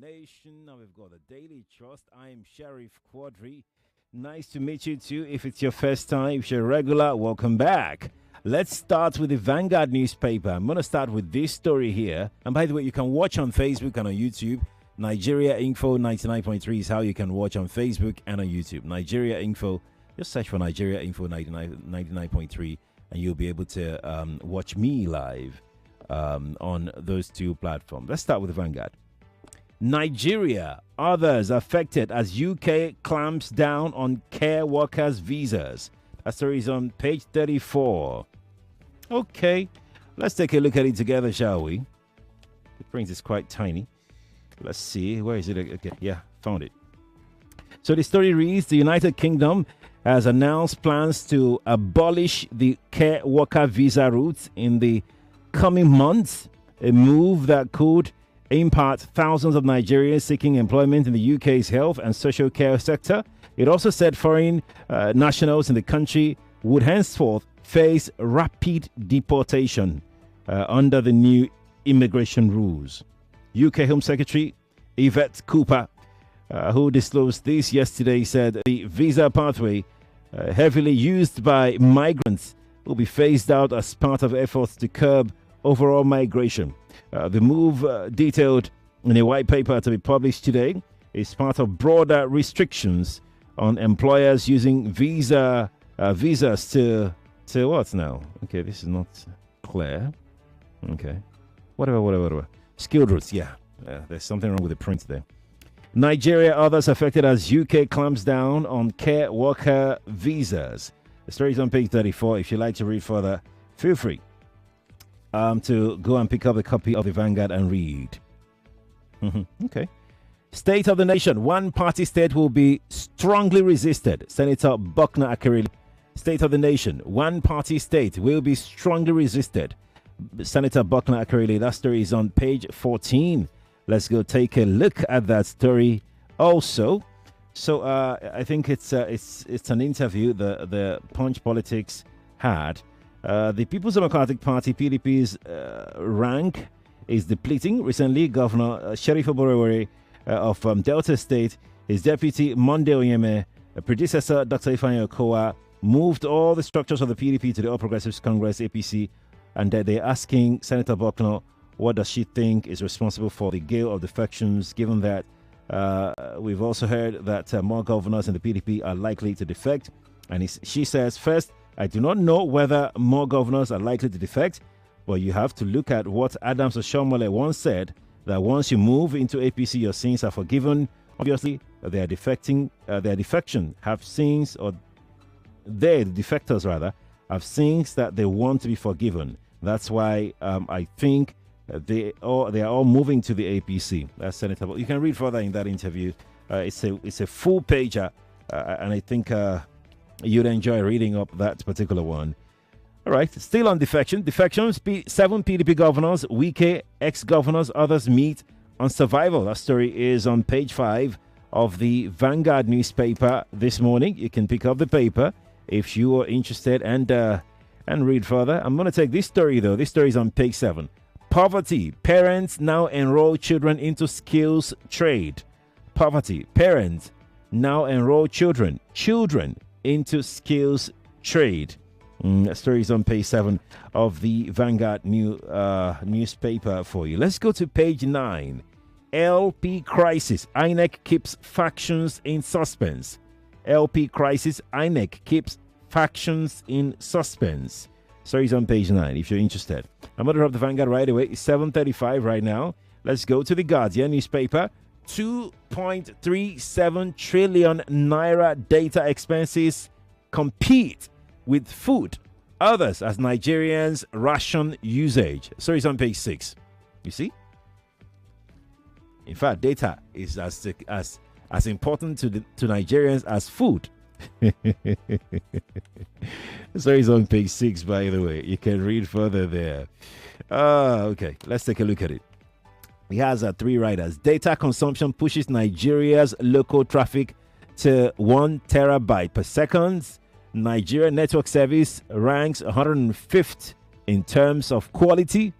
Nation. Now we've got the Daily Trust. I am Sheriff Quadry. Nice to meet you too. If it's your first time, if you're a regular, welcome back. Let's start with the Vanguard newspaper. I'm going to start with this story here. And by the way, you can watch on Facebook and on YouTube. Nigeria Info 99.3 is how you can watch on Facebook and on YouTube. Nigeria Info, just search for Nigeria Info 99.3 and you'll be able to watch me live on those two platforms. Let's start with the Vanguard. Nigeria, others affected as UK clamps down on care workers' visas. That story is on page 34. Okay, let's take a look at it together, shall we? The print is quite tiny. Let's see, where is it? Okay, yeah, found it. So the story reads, the United Kingdom has announced plans to abolish the care worker visa route in the coming months, a move that could impact thousands of Nigerians seeking employment in the UK's health and social care sector. It also said foreign nationals in the country would henceforth face rapid deportation under the new immigration rules. UK Home Secretary Yvette Cooper, who disclosed this yesterday, said the visa pathway heavily used by migrants will be phased out as part of efforts to curb overall migration. The move, detailed in a white paper to be published today, is part of broader restrictions on employers using visas to what now? Okay, this is not clear. Okay, whatever. Skilled routes, yeah. There's something wrong with the print there. Nigeria, others affected as UK clamps down on care worker visas. The story is on page 34. If you'd like to read further, feel free to go and pick up a copy of the Vanguard and read. Okay. State of the nation. One party state will be strongly resisted. Senator Buckner Akérèlé. State of the nation. One party state will be strongly resisted. Senator Buckner Akérèlé. That story is on page 14. Let's go take a look at that story also. So I think it's an interview the Punch Politics had. The People's Democratic Party (PDP's) rank is depleting. Recently, Governor Sheriff Oborevwori of Delta State, his deputy Monday Onyeme, predecessor Dr. Ifeanyi Okowa, moved all the structures of the PDP to the All Progressives Congress (APC), and they're asking Senator Buckner what does she think is responsible for the gale of defections, given that we've also heard that more governors in the PDP are likely to defect. And she says, first, I do not know whether more governors are likely to defect, but you have to look at what Adams Oshomole once said, that once you move into APC, your sins are forgiven. Obviously, their defection have sins, or the defectors rather, have sins that they want to be forgiven. That's why I think they are all moving to the APC. That's Senator. You can read further in that interview. It's a full pager, and I think you'd enjoy reading up that particular one. All right, still on defections. 7 PDP governors, Wike, ex-governors, others meet on survival. That story is on page 5 of the Vanguard newspaper this morning. You can pick up the paper if you are interested and read further. I'm going to take this story, though. This story is on page 7. Poverty. Parents now enroll children into skills trade. Poverty. Parents now enroll children into skills trade. Story is on page 7 of the Vanguard newspaper for you. Let's go to page 9. LP crisis. INEC keeps factions in suspense. LP crisis. INEC keeps factions in suspense. Story is on page 9 if you're interested. I'm going to drop the Vanguard right away. It's 7:35 right now. Let's go to the Guardian newspaper. 2.37 trillion naira data expenses compete with food, others as Nigerians ration usage. So it's on page 6. You see? In fact, data is as important to Nigerians as food. So it's on page 6, by the way. You can read further there. Okay, let's take a look at it. He has 3 riders. Data consumption pushes Nigeria's local traffic to 1 terabyte per second. Nigeria Network Service ranks 105th in terms of quality.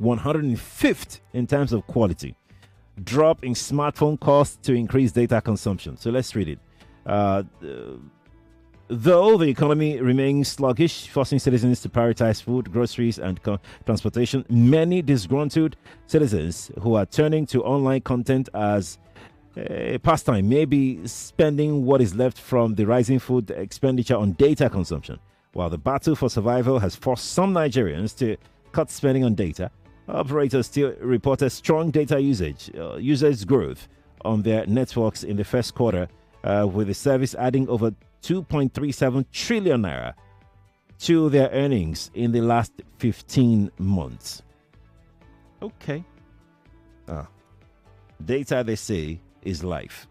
105th in terms of quality. drop in smartphone costs to increase data consumption. So let's read it. Though the economy remains sluggish, forcing citizens to prioritize food, groceries, and transportation, many disgruntled citizens who are turning to online content as a pastime may be spending what is left from the rising food expenditure on data consumption. While the battle for survival has forced some Nigerians to cut spending on data, operators still reported strong data usage growth on their networks in the first quarter, with the service adding over 2.37 trillion naira to their earnings in the last 15 months. Okay. Data, they say, is life.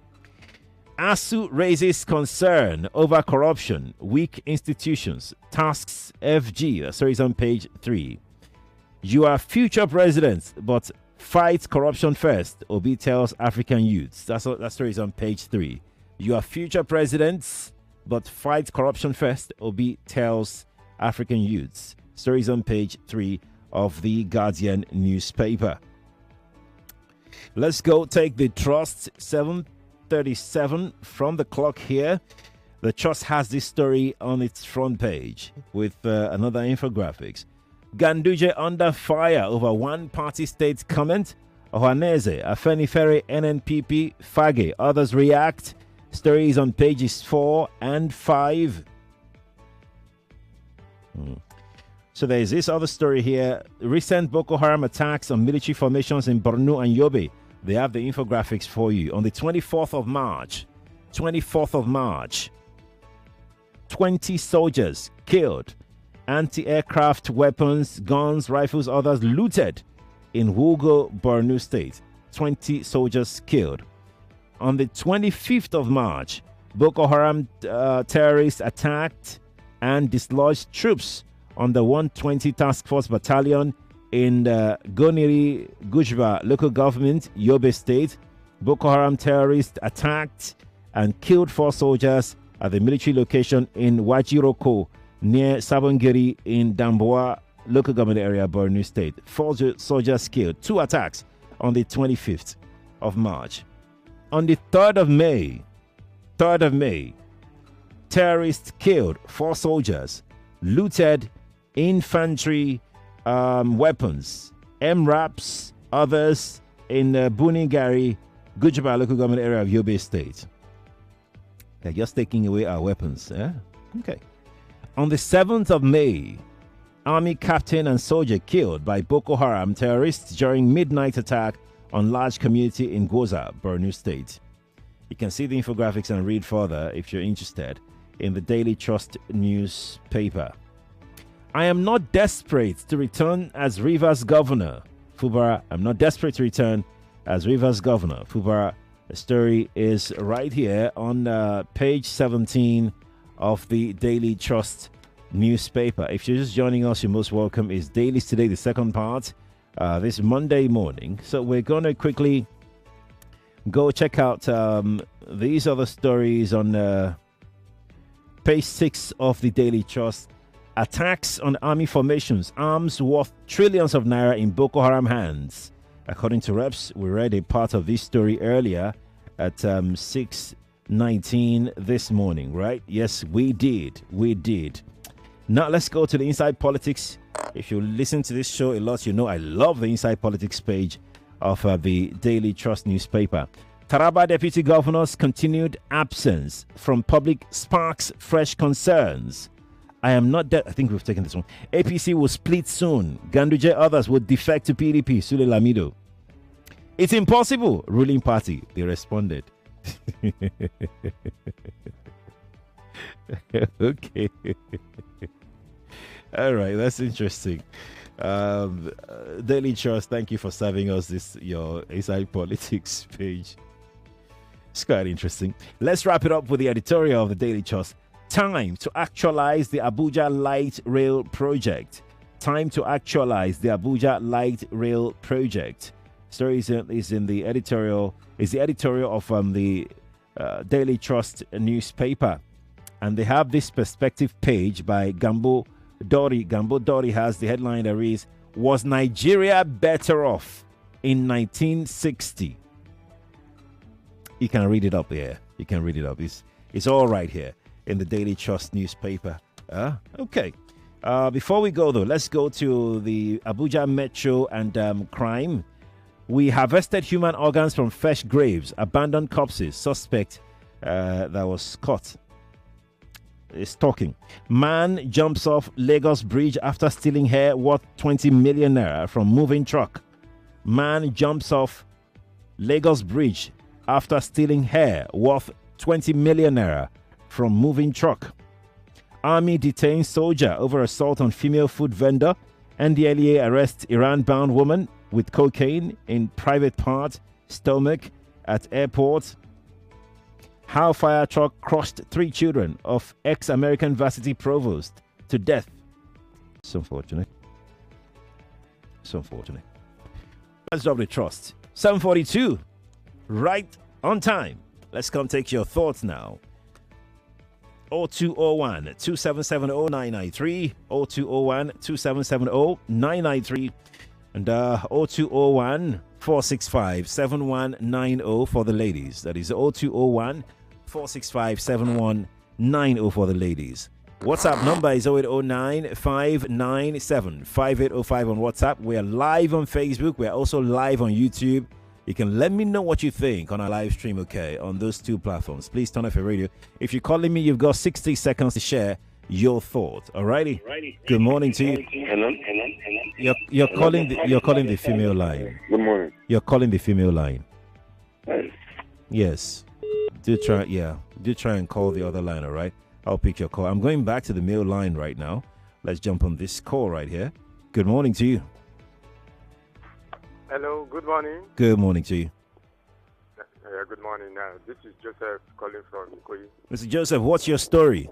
ASU raises concern over corruption, weak institutions, tasks FG. That story is on page 3. You are future presidents, but fight corruption first, Obi tells African youths. That story is on page 3. You are future presidents, but fight corruption first, Obi tells African youths. Stories on page 3 of the Guardian newspaper. Let's go take the Trust. 7:37 from the clock here. The Trust has this story on its front page with another infographics. Ganduje under fire over one-party state comment. Ohaneze, Afenifere, NNPP, Fage. Others react. Stories on pages 4 and 5. So there's this other story here. Recent Boko Haram attacks on military formations in Borno and Yobe. They have the infographics for you. On the 24th of March, 20 soldiers killed. Anti-aircraft weapons, guns, rifles, others looted in Wugo, Borno State. 20 soldiers killed. On the 25th of March, Boko Haram terrorists attacked and dislodged troops on the 120 Task Force Battalion in Goniri Gujba local government, Yobe State. Boko Haram terrorists attacked and killed 4 soldiers at the military location in Wajiroko near Sabongeri in Damboa local government area, Borno State. 4 soldiers killed. 2 attacks on the 25th of March. On the 3rd of May, terrorists killed 4 soldiers, looted infantry weapons, MRAPs, others in Bunigari, Gujaba local government area of Yobe State. They're just taking away our weapons. Yeah? Okay. On the 7th of May, Army captain and soldier killed by Boko Haram terrorists during midnight attack on large community in Goza, Borno State. You can see the infographics and read further if you're interested in the Daily Trust newspaper. I am not desperate to return as Rivers governor. Fubara, I'm not desperate to return as Rivers governor. Fubara, the story is right here on page 17 of the Daily Trust newspaper. If you're just joining us, you're most welcome. It's Dailies today, the second part. This Monday morning. So we're going to quickly go check out these other stories on page 6 of the Daily Trust. Attacks on army formations, arms worth trillions of naira in Boko Haram hands. According to reps, we read a part of this story earlier at 6:19 this morning, right? Yes, we did. Now let's go to the Inside Politics. If you listen to this show a lot, you know I love the Inside Politics page of the Daily Trust newspaper. Taraba deputy governor's continued absence from public sparks fresh concerns. I am not I think we've taken this one. APC will split soon. Ganduje others will defect to PDP. Sule Lamido. It's impossible. Ruling party. They responded. Okay. All right, that's interesting. Daily Trust, thank you for serving us your Inside Politics page. It's quite interesting. Let's wrap it up with the editorial of the Daily Trust. Time to actualize the Abuja Light Rail project. Time to actualize the Abuja Light Rail project. Story is in the editorial. Is the editorial of the Daily Trust newspaper, and they have this perspective page by Gambo Dori. Gambo Dori has the headline that reads, "Was Nigeria better off in 1960?" You can read it up there. You can read it up. It's all right here in the Daily Trust newspaper. Okay. Before we go, though, let's go to the Abuja Metro and crime. We harvested human organs from fresh graves, abandoned corpses. Suspect that was caught is talking. Man jumps off Lagos Bridge after stealing hair worth 20 million naira from moving truck. Man jumps off Lagos Bridge after stealing hair worth 20 million naira from moving truck. Army detains soldier over assault on female food vendor. NDLEA arrests Iran-bound woman with cocaine in private part, stomach at airport. How fire truck crushed 3 children of ex-American varsity provost to death. So unfortunate. So unfortunate. Let's drop the trust. 7:42. Right on time. Let's come take your thoughts now. 0201 2770 993, 0201 2770 993, and 0201 465 7190 for the ladies. That is 0201 465 7190 for the ladies. WhatsApp number is 0809 597 5805 on WhatsApp. We are live on Facebook. We are also live on YouTube. You can let me know what you think on our live stream, okay, on those 2 platforms. Please turn off your radio. If you're calling me, you've got 60 seconds to share your thoughts. Alrighty? Good morning to you. Hello? You're calling the female line. Good morning. You're calling the female line. Hey. Yes. Do try and call the other line, all right? I'll pick your call. I'm going back to the male line right now. Let's jump on this call right here. Good morning to you. Hello, good morning. Good morning to you. Good morning. This is Joseph calling from Ikoyi. Mr. Joseph, what's your story?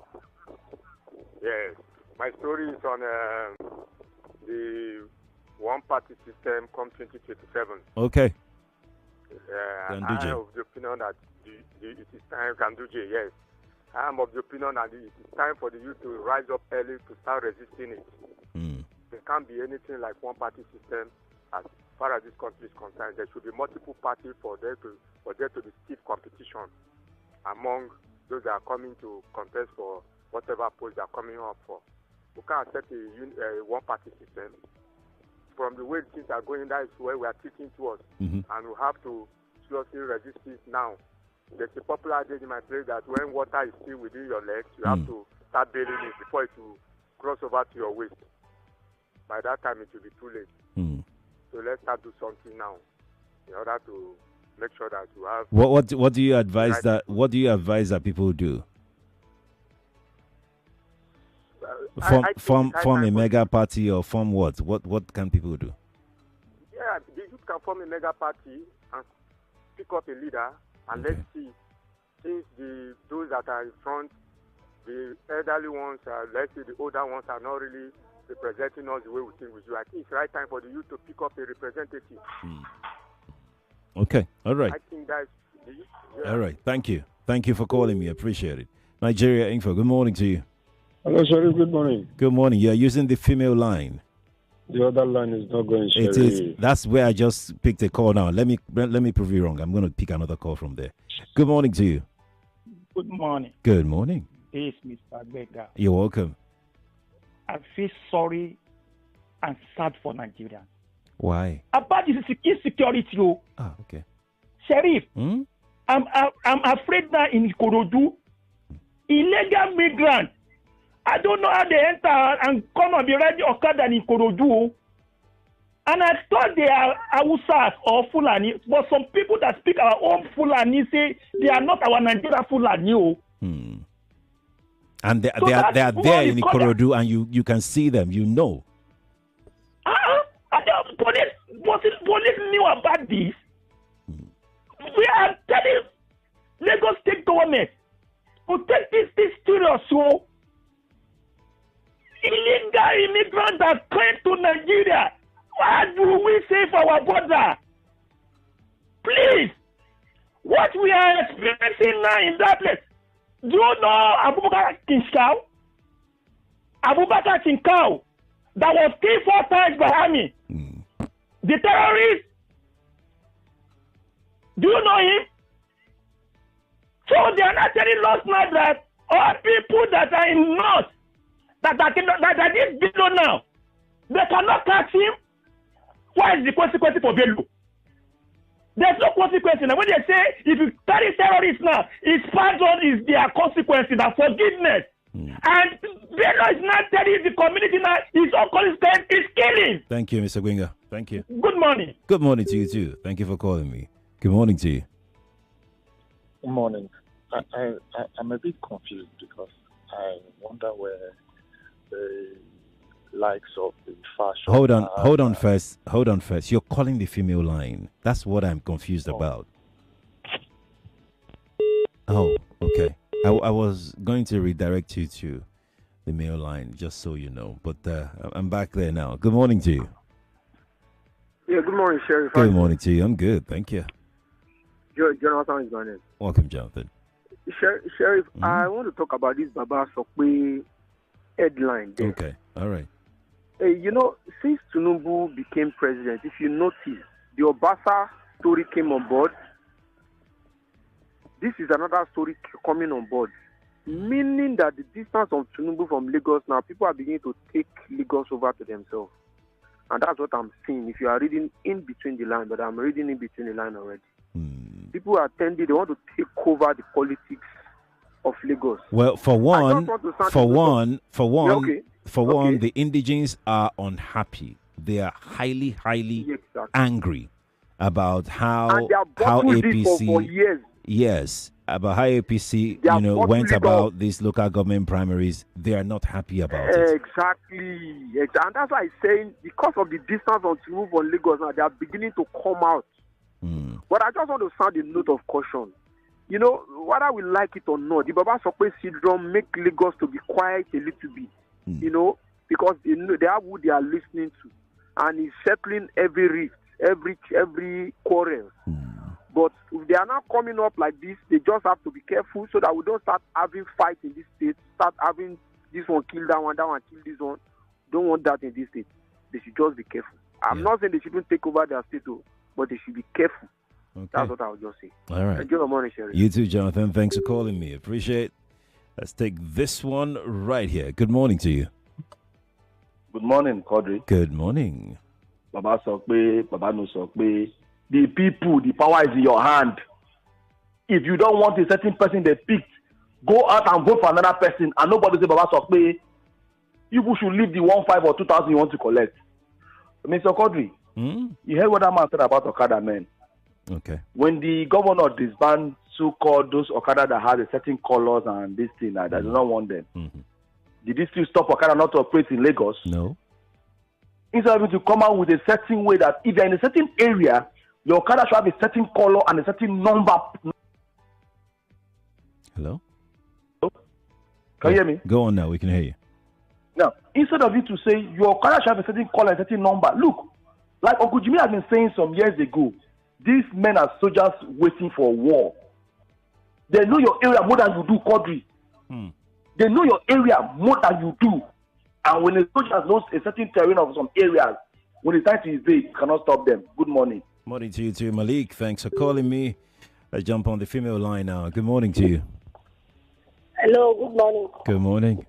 Yes, my story is on the one-party system come 2027. Okay. I am of the opinion that it is time, Ganduje, yes. I am of the opinion that it is time for the youth to rise up early to start resisting it. There can't be anything like one-party system as far as this country is concerned. There should be multiple parties for there to be stiff competition among those that are coming to contest for whatever post they are coming up for. We can't accept a one-party system. From the way things are going, that is where we are treating towards. And we have to seriously resist it now. There's a popular adage in my place that when water is still within your legs, you have to start bailing it before it will cross over to your waist. By that time, it will be too late. So let's start do something now in order to make sure that you have. What do you advise What do you advise that people do? Form a mega party or form what? What can people do? Yeah, the youth can form a mega party and pick up a leader and let's see. Since those that are in front, the elderly ones, let's say the older ones are not really representing us the way we think we do. I think it's right time for the youth to pick up a representative. Okay, all right. I think that's all right. Thank you for calling me. I appreciate it. Nigeria Info. Good morning to you. Hello, Sharif. Good morning. Good morning. You're using the female line. The other line is not going. Sharif. It is. That's where I just picked a call now. Let me prove you wrong. I'm going to pick another call from there. Good morning to you. Good morning. Good morning. This is Mr. Bega. You're welcome. I feel sorry and sad for Nigeria. Why? About this insecurity. Okay. Sheriff, I'm afraid that in Ikorodu, illegal migrants, I don't know how they enter and come and be ready Okada in Ikorodu. And I thought they are Hausas or Fulani, but some people that speak our own Fulani say they are not our Nigeria Fulani. And they are there in Ikorodu, and you can see them, you know. Police knew about this. We are telling Lagos State government to take this serious. So, illegal immigrants that came to Nigeria, what do we say for our border? Please, what we are experiencing now in that place. Do you know Abubakar Tinkau that was killed 4 times by army? The terrorist, do you know him? So they are not telling us now that all people that are in north, that are below now, they cannot catch him. What is the consequence for Bello? There's no consequence. Now, when they say if you carry terrorists now, it's pardon is their consequence, that forgiveness. And Bello is not telling the community now his own consequence is killing. Thank you, Mr. Gwinga. Thank you. Good morning. Good morning to you too. Thank you for calling me. Good morning to you. Good morning. I'm a bit confused because I wonder where the likes of the fashion. Hold on first. You're calling the female line. That's what I'm confused about. Oh, okay. I was going to redirect you to the male line, just so you know. But I'm back there now. Good morning to you. Yeah, good morning, Sheriff. Good morning to you. I'm good, thank you. Jonathan is my name. Welcome, Jonathan. Sheriff, I want to talk about this Baba Sokwe headline there. Okay, all right. You know, since Tinubu became president, if you notice, the Obasa story came on board. This is another story coming on board, meaning that the distance of Tinubu from Lagos now, people are beginning to take Lagos over to themselves. And that's what I'm seeing. If you are reading in between the line, but I'm reading in between the line already. People are tending, they want to take over the politics of Lagos. Well, for one, the indigenes are unhappy. They are highly angry about how APC for years. Yes, about how APC went about these local government primaries. They are not happy about it. Exactly. And that's why I'm saying, because of the distance on to move on Lagos now, they are beginning to come out. But I just want to sound a note of caution. You know, whether we like it or not, the Baba Sokwe syndrome make Lagos to be quiet a little bit. You know, because they have who they are listening to, and he's settling every rift, every quarrel. But if they are not coming up like this, they just have to be careful so that we don't start having fights in this state, start having this one kill that one kill this one. Don't want that in this state. They should just be careful. I'm not saying they shouldn't take over their state, but they should be careful. Okay. That's what I would just say. All right. Enjoy your morning, Sherry. You too, Jonathan. Thanks for calling me. Appreciate it. Let's take this one right here. Good morning to you. Good morning, Quadry. Good morning. Baba Sokwe, Baba no Sokwe. The people, the power is in your hand. If you don't want a certain person they picked, go out and vote for another person, and nobody say Baba Sokwe. You should leave the 1,500 or 2,000 you want to collect. Mr. Quadry, you heard what that man said about Okada men. Okay. When the governor disbanded so-called those Okada that had a certain colors and this thing, that do not want them, did this still stop Okada not to operate in Lagos? No. Instead of to come out with a certain way that if you're in a certain area, your Okada should have a certain color and a certain number. Hello? Can you hear me? Go on now, we can hear you. Now, instead of you to say your Okada should have a certain color and a certain number, look, like Uncle Jimmy has been saying some years ago, these men are soldiers waiting for war. They know your area more than you do, Quadry. They know your area more than you do. And when a soldier knows a certain terrain of some areas, when it's time to invade, you cannot stop them. Good morning. Morning to you too, Malik. Thanks for calling me. Let's jump on the female line now. Good morning to you. Hello, good morning. Good morning.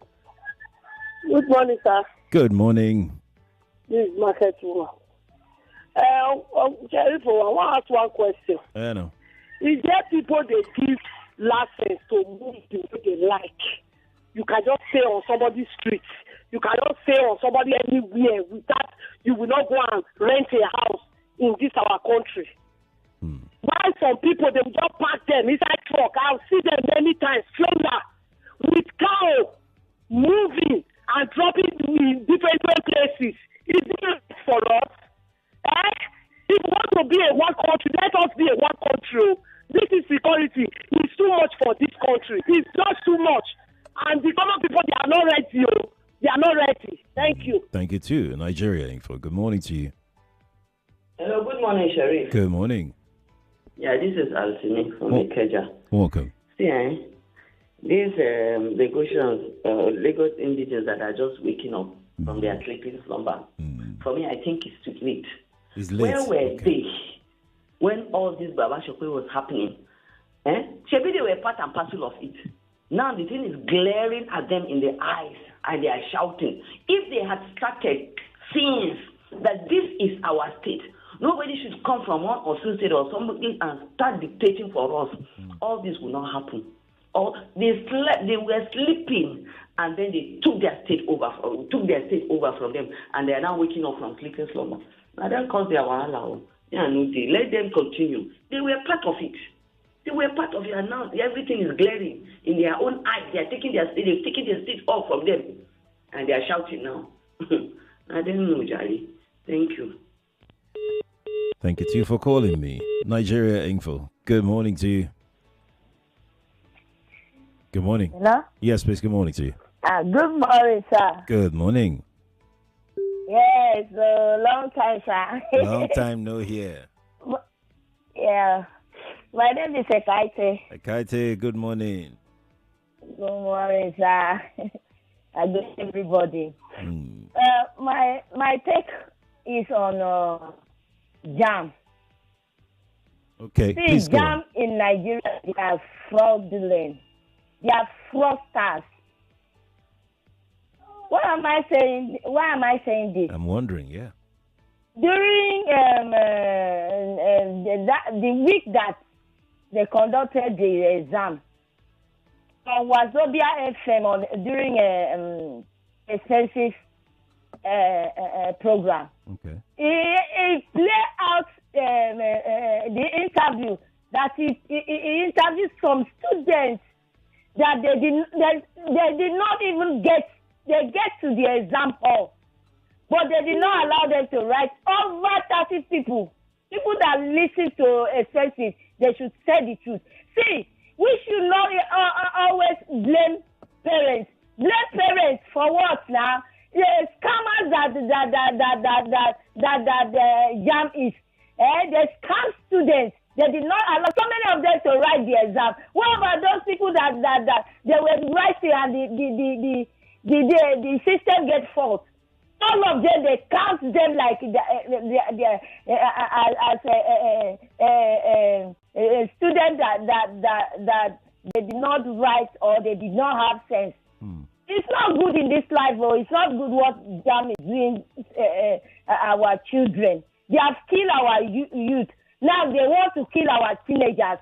Good morning, sir. Good morning. This is Market Woman. Sheriff, I want to ask one question. I know. Is there people they give license to move the way they like? You can just stay on somebody's street. You cannot stay on somebody anywhere without you will not go and rent a house in this our country. Why some people they will just park them inside truck? I've seen them many times, trailer with cow moving and dropping in different places. Is it for us? If we want to be a one country, let us be a one country. This is security. It's too much for this country. It's just too much. And the common people, they are not ready. They are not ready. Thank you. Thank you too. Nigeria info. Good morning to you. Hello, good morning, Sharif. Good morning. Yeah, this is Altini from Ikeja. Welcome. See, these Lagosians, Lagos indigenous that are just waking up from their sleeping slumber, for me, I think it's too late. It's late. Where were they when all this Baba Sokwe was happening? Maybe they were part and parcel of it. Now the thing is glaring at them in the eyes and they are shouting. If they had started seeing that this is our state, nobody should come from one or two state or somebody and start dictating for us. All this will not happen. Or they were sleeping and then they took their state over from them and they are now waking up from sleeping slumber. Now that caused their wahala. Let them continue. They were part of it. They were part of it, and now everything is glaring in their own eyes. They are taking their state off from them, and they are shouting now. I don't know, Jari. Thank you. Thank you too for calling me. Nigeria Info. Good morning to you. Good morning. Hello? Yes, please. Good morning to you. Good morning, sir. Good morning. Yes, long time, sir. Long time no hear. Yeah. My name is Ekaite. Ekaite, good morning. Good morning, sir. I greet everybody. My take is on jam. Okay, See, please go jam on. in Nigeria, they are fraudulent. They are fraudsters. Why am I saying this? I'm wondering, yeah. During the week that they conducted the exam on Wazobia FM during a census program. Okay. He played out the interview that he interviewed some students that they did not even get to the exam hall, but they did not allow them to write. Over 30 people that listen to a census, they should say the truth. See, we should not always blame parents. Blame parents for what now? The scammers that jam is. They scam students. They did not allow so many of them to write the exam. What about those people that they were writing and the system gets fault? All of them, they count them like as a student that they did not write or they did not have sense. It's not good in this life, or it's not good what jam is doing our children. They have killed our youth. Now they want to kill our teenagers.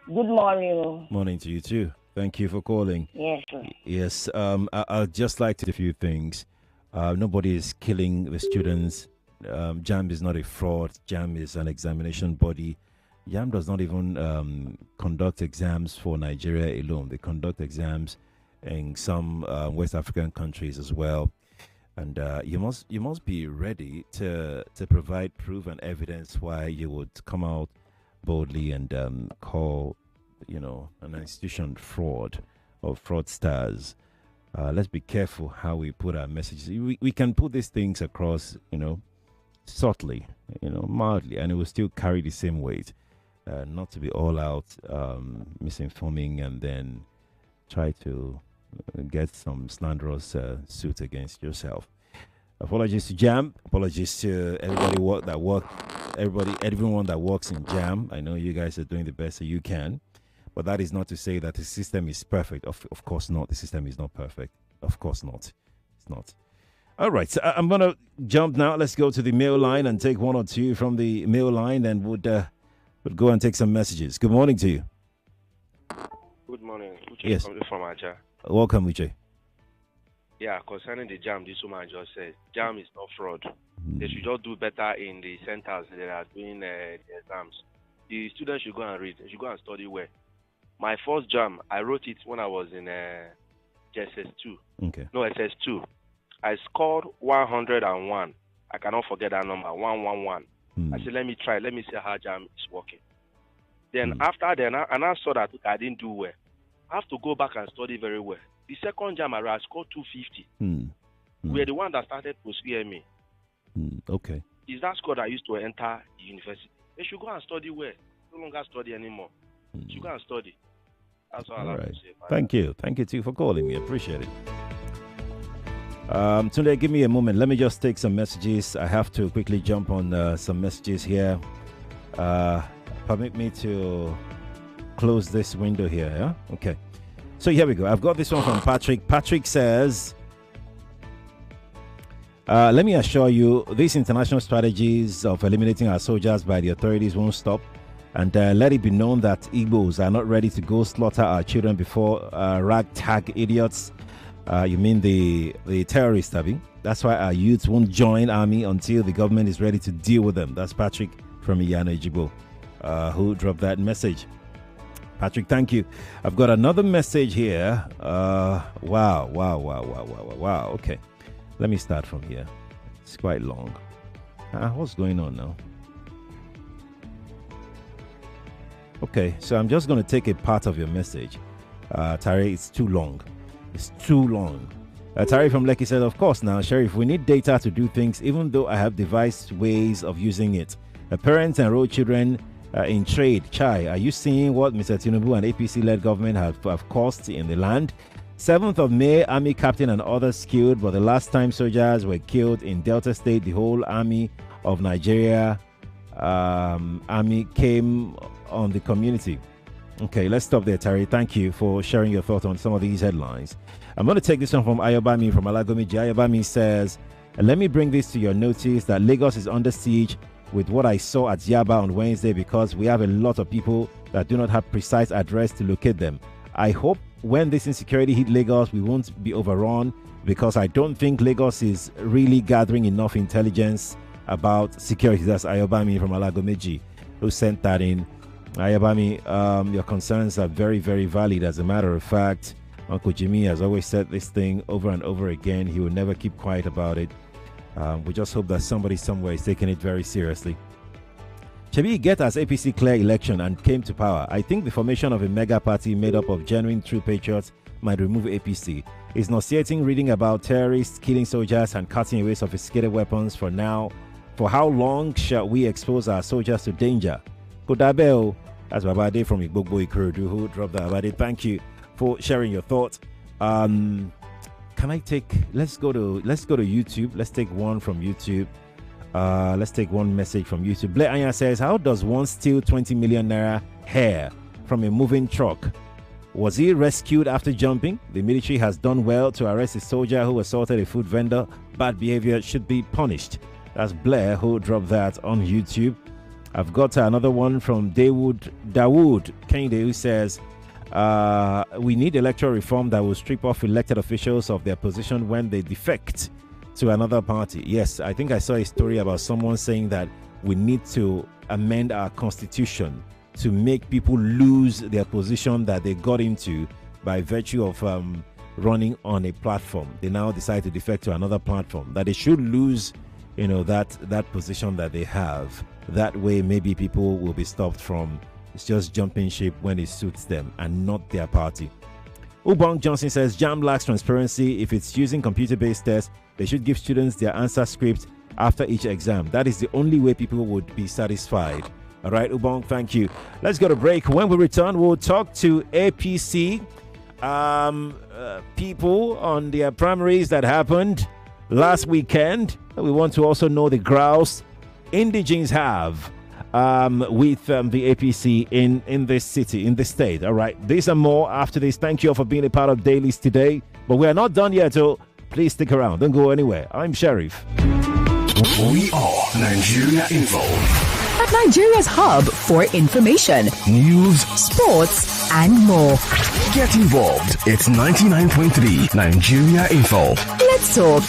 Good morning. Morning to you too. Thank you for calling. Yes, sir. Yes. I'd just like to say a few things. Nobody is killing the students. JAM is not a fraud. JAM is an examination body. JAM does not even conduct exams for Nigeria alone. They conduct exams in some West African countries as well. And you must be ready to provide proof and evidence why you would come out boldly and call, an institution fraud or fraudsters. Let's be careful how we put our messages. We can put these things across, subtly, mildly, and it will still carry the same weight. Not to be all out misinforming and then try to get some slanderous suit against yourself. Apologies to JAM. Apologies to everyone that works in JAM. I know you guys are doing the best that you can, but that is not to say that the system is perfect. Of course not. The system is not perfect. Of course not. It's not. All right. So I'm gonna jump now. Let's go to the mail line and take one or two from the mail line, and would go and take some messages. Good morning to you. Good morning. Uche yes. From Aja. Welcome, Uche. Yeah, concerning the JAM, this woman just said, JAM is not fraud. They should just do better in the centers that are doing the exams. The students should go and read. They should go and study well. My first JAM, I wrote it when I was in SS2. Okay. No, SS2. I scored 101. I cannot forget that number, 111. I said, let me try. Let me see how JAM is working. Then after then, and I saw that I didn't do well. I have to go back and study very well. The second JAM, I scored 250. We're the one that started post-PMA me. Okay. Is that score that I used to enter university? They should go and study well. No longer study anymore. They should go and study. That's all I have to say. Thank you. Thank you, too, for calling me. Appreciate it. Tunde, give me a moment. Let me just take some messages. I have to quickly jump on some messages here. Permit me to close this window here. Yeah. Okay. So here we go. I've got this one from Patrick. Patrick says, let me assure you, these international strategies of eliminating our soldiers by the authorities won't stop. And let it be known that Igbos are not ready to go slaughter our children before ragtag idiots. You mean the terrorists, Abby? That's why our youths won't join army until the government is ready to deal with them. That's Patrick from Iyana Ejibo, who dropped that message. Patrick, thank you. I've got another message here. Wow. Okay, let me start from here. It's quite long. What's going on now? Okay, so I'm just going to take a part of your message. Tari, it's too long. It's too long. Tari from Lekki said, of course now, Sheriff, we need data to do things, even though I have devised ways of using it. Parents enroll children in trade. Chai, are you seeing what Mr. Tinubu and APC-led government have caused in the land? 7th of May, Army captain and others killed, but the last time soldiers were killed in Delta State, the whole Army of Nigeria Army came on the community. Okay, let's stop there, Terry. Thank you for sharing your thoughts on some of these headlines. I'm going to take this one from Ayobami from Alagomiji. Ayobami says, let me bring this to your notice that Lagos is under siege with what I saw at Yaba on Wednesday because we have a lot of people that do not have precise address to locate them. I hope when this insecurity hit Lagos, we won't be overrun because I don't think Lagos is really gathering enough intelligence about security. That's Ayobami from Alagomiji who sent that in. Ayobami, your concerns are very, very valid. As a matter of fact, Uncle Jimmy has always said this thing over and over again. He will never keep quiet about it. We just hope that somebody somewhere is taking it very seriously. Chebi get as APC clear election and came to power. I think the formation of a mega party made up of genuine true patriots might remove APC. It's nauseating reading about terrorists killing soldiers and cutting away sophisticated weapons for now. For how long shall we expose our soldiers to danger? Kodabeo, as Babade from Igbogbo Ikorodu who dropped that. Babade, thank you for sharing your thoughts. Can I take? Let's go to YouTube. Let's take one from YouTube. Let's take one message from YouTube. Blair Anya says, how does one steal 20 million naira hair from a moving truck? Was he rescued after jumping? The military has done well to arrest a soldier who assaulted a food vendor. Bad behavior should be punished. That's Blair who dropped that on YouTube. I've got another one from Dawood Kende who says, we need electoral reform that will strip off elected officials of their position when they defect to another party. Yes, I think I saw a story about someone saying that we need to amend our constitution to make people lose their position that they got into by virtue of running on a platform. They now decide to defect to another platform, that they should lose, that position that they have. That way, maybe people will be stopped from just jumping ship when it suits them and not their party. Ubong Johnson says, JAMB lacks transparency. If it's using computer-based tests, they should give students their answer script after each exam. That is the only way people would be satisfied. All right, Ubong, thank you. Let's go to break. When we return, we'll talk to APC people on their primaries that happened last weekend. We want to also know the grouse indigenes have with the APC in this city, in this state. All right, these and more after this. Thank you all for being a part of Dailies today. But we are not done yet, so please stick around. Don't go anywhere. I'm Sheriff. We are Nigeria Info. At Nigeria's hub for information, news, sports, and more. Get involved. It's 99.3 Nigeria Info. Let's talk.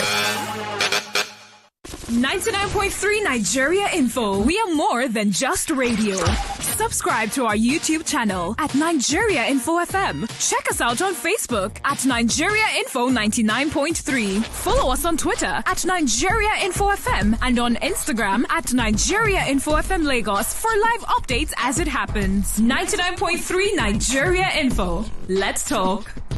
99.3 Nigeria Info. We are more than just radio. Subscribe to our YouTube channel at Nigeria Info FM. Check us out on Facebook at Nigeria Info 99.3. Follow us on Twitter at Nigeria Info FM and on Instagram at Nigeria Info FM Lagos for live updates as it happens. 99.3 Nigeria Info. Let's talk.